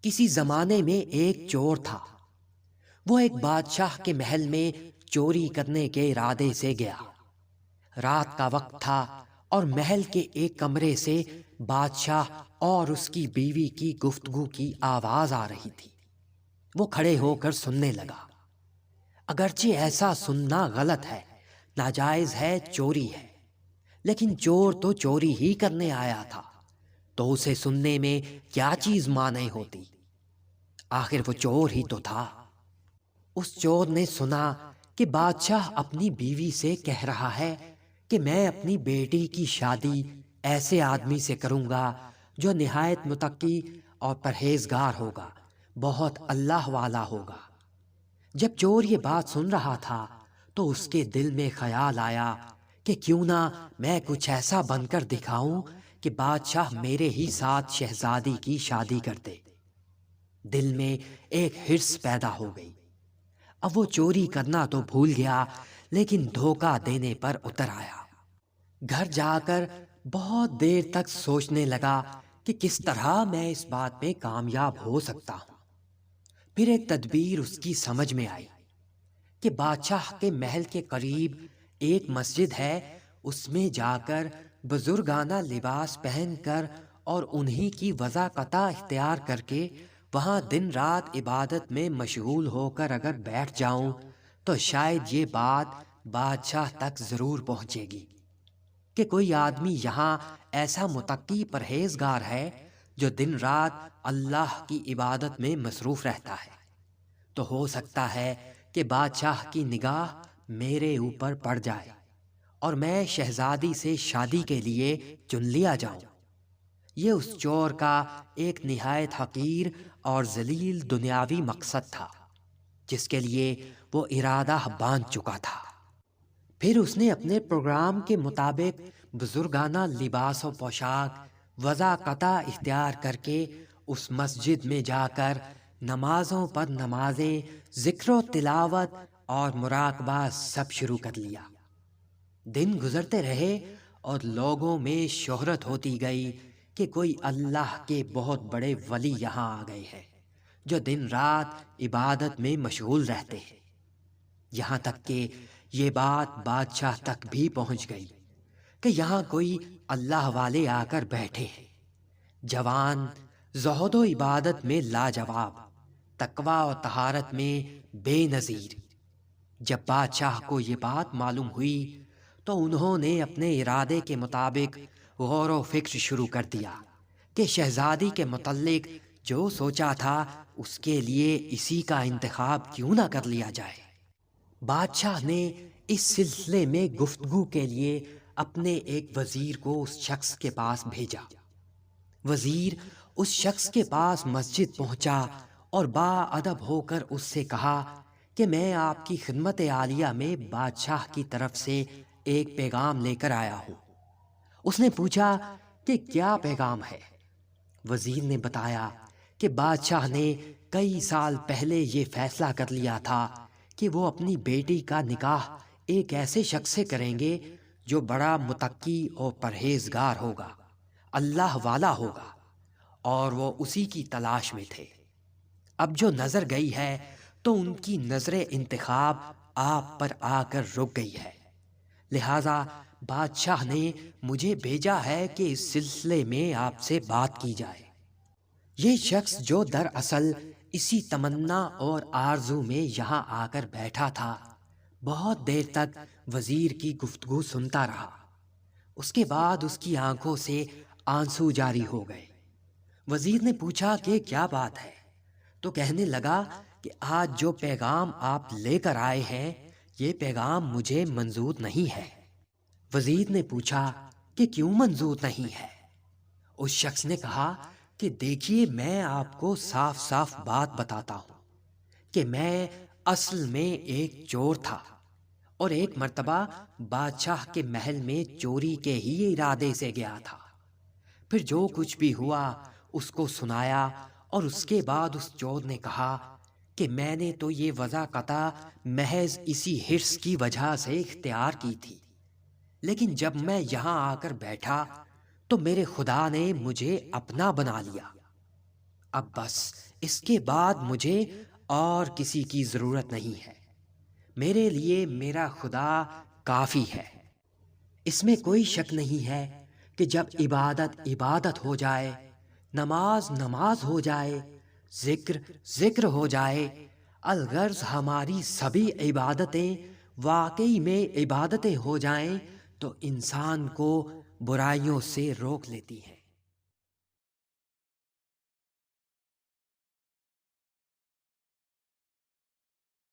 کسی زمانے میں ایک چور تھا۔ وہ ایک بادشاہ کے محل میں چوری کرنے کے ارادے سے گیا۔ رات کا وقت تھا اور محل کے ایک کمرے سے بادشاہ اور اس کی بیوی کی گفتگو کی آواز آ رہی تھی۔ وہ کھڑے ہو کر سننے لگا۔ اگرچہ ایسا سننا غلط ہے، ناجائز ہے، چوری ہے، لیکن چور تو چوری ہی کرنے آیا تھا، تو اسے سننے میں کیا چیز مانع ہوتی؟ آخر وہ چور ہی تو تھا۔ اس چور نے سنا کہ بادشاہ اپنی بیوی سے کہہ رہا ہے کہ میں اپنی بیٹی کی شادی ایسے آدمی سے کروں گا جو نہایت متقی اور پرہیزگار ہوگا، بہت اللہ والا ہوگا۔ جب چور یہ بات سن رہا تھا تو اس کے دل میں خیال آیا کہ کیوں نہ میں کچھ ایسا بن کر دکھاؤں کہ بادشاہ میرے ہی ساتھ شہزادی کی شادی کر دے۔ دل میں ایک حرص پیدا ہو گئی۔ اب وہ چوری کرنا تو بھول گیا، لیکن دھوکہ دینے پر اتر آیا۔ گھر جا کر بہت دیر تک سوچنے لگا کہ کس طرح میں اس بات میں کامیاب ہو سکتا ہوں۔ پھر ایک تدبیر اس کی سمجھ میں آئی کہ بادشاہ کے محل کے قریب ایک مسجد ہے، اس میں جا کر بزرگانہ لباس پہن کر اور انہی کی وضاقتہ اختیار کر کے وہاں دن رات عبادت میں مشغول ہو کر اگر بیٹھ جاؤں تو شاید یہ بات بادشاہ تک ضرور پہنچے گی کہ کوئی آدمی یہاں ایسا متقی پرہیزگار ہے جو دن رات اللہ کی عبادت میں مصروف رہتا ہے، تو ہو سکتا ہے کہ بادشاہ کی نگاہ میرے اوپر پڑ جائے اور میں شہزادی سے شادی کے لیے چن لیا جاؤں۔ یہ اس چور کا ایک نہایت حقیر اور ذلیل دنیاوی مقصد تھا جس کے لیے وہ ارادہ باندھ چکا تھا۔ پھر اس نے اپنے پروگرام کے مطابق بزرگانہ لباس و پوشاک وضاقتہ اختیار کر کے اس مسجد میں جا کر نمازوں پر نمازیں، ذکر و تلاوت اور مراقبہ سب شروع کر لیا۔ دن گزرتے رہے اور لوگوں میں شہرت ہوتی گئی کہ کوئی اللہ کے بہت بڑے ولی یہاں آ گئے ہیں جو دن رات عبادت میں مشغول رہتے ہیں۔ یہاں تک کہ یہ بات بادشاہ تک بھی پہنچ گئی کہ یہاں کوئی اللہ والے آ کر بیٹھے ہیں، جوان، زہد و عبادت میں لاجواب، تقویٰ و طہارت میں بے نظیر۔ جب بادشاہ کو یہ بات معلوم ہوئی تو انہوں نے اپنے ارادے کے مطابق غور و فکر شروع کر دیا کہ شہزادی کے متعلق جو سوچا تھا اس کے لیے اسی کا انتخاب کیوں نہ کر لیا جائے۔ بادشاہ نے اس سلسلے میں گفتگو کے لیے اپنے ایک وزیر کو اس شخص کے پاس بھیجا۔ وزیر اس شخص کے پاس مسجد پہنچا اور باادب ہو کر اس سے کہا کہ میں آپ کی خدمت عالیہ میں بادشاہ کی طرف سے ایک پیغام لے کر آیا ہوں۔ اس نے پوچھا کہ کیا پیغام ہے؟ وزیر نے بتایا کہ بادشاہ نے کئی سال پہلے یہ فیصلہ کر لیا تھا کہ وہ اپنی بیٹی کا نکاح ایک ایسے شخص سے کریں گے جو بڑا متقی اور پرہیزگار ہوگا، اللہ والا ہوگا، اور وہ اسی کی تلاش میں تھے۔ اب جو نظر گئی ہے تو ان کی نظر انتخاب آپ پر آ کر رک گئی ہے، لہذا بادشاہ نے مجھے بھیجا ہے کہ اس سلسلے میں آپ سے بات کی جائے۔ یہ شخص جو دراصل اسی تمنا اور آرزو میں یہاں آ کر بیٹھا تھا، بہت دیر تک وزیر کی گفتگو سنتا رہا۔ اس کے بعد اس کی آنکھوں سے آنسو جاری ہو گئے۔ وزیر نے پوچھا کہ کیا بات ہے؟ تو کہنے لگا کہ آج جو پیغام آپ لے کر آئے ہیں یہ پیغام مجھے منظور نہیں ہے۔ وزیر نے پوچھا کہ کیوں منظور نہیں ہے؟ اس شخص نے کہا کہ دیکھیے، میں آپ کو صاف صاف بات بتاتا ہوں کہ میں اصل میں ایک چور تھا اور ایک مرتبہ بادشاہ کے محل میں چوری کے ہی ارادے سے گیا تھا۔ پھر جو کچھ بھی ہوا اس کو سنایا اور اس کے بعد اس چور نے کہا کہ میں نے تو یہ وضاقتہ محض اسی حرص کی وجہ سے اختیار کی تھی، لیکن جب میں یہاں آ کر بیٹھا تو میرے خدا نے مجھے اپنا بنا لیا۔ اب بس اس کے بعد مجھے اور کسی کی ضرورت نہیں ہے۔ میرے لیے میرا خدا کافی ہے۔ اس میں کوئی شک نہیں ہے کہ جب عبادت عبادت ہو جائے، نماز نماز ہو جائے، ذکر ذکر ہو جائے، الغرض ہماری سبھی عبادتیں واقعی میں عبادتیں ہو جائیں، تو انسان کو برائیوں سے روک لیتی ہیں۔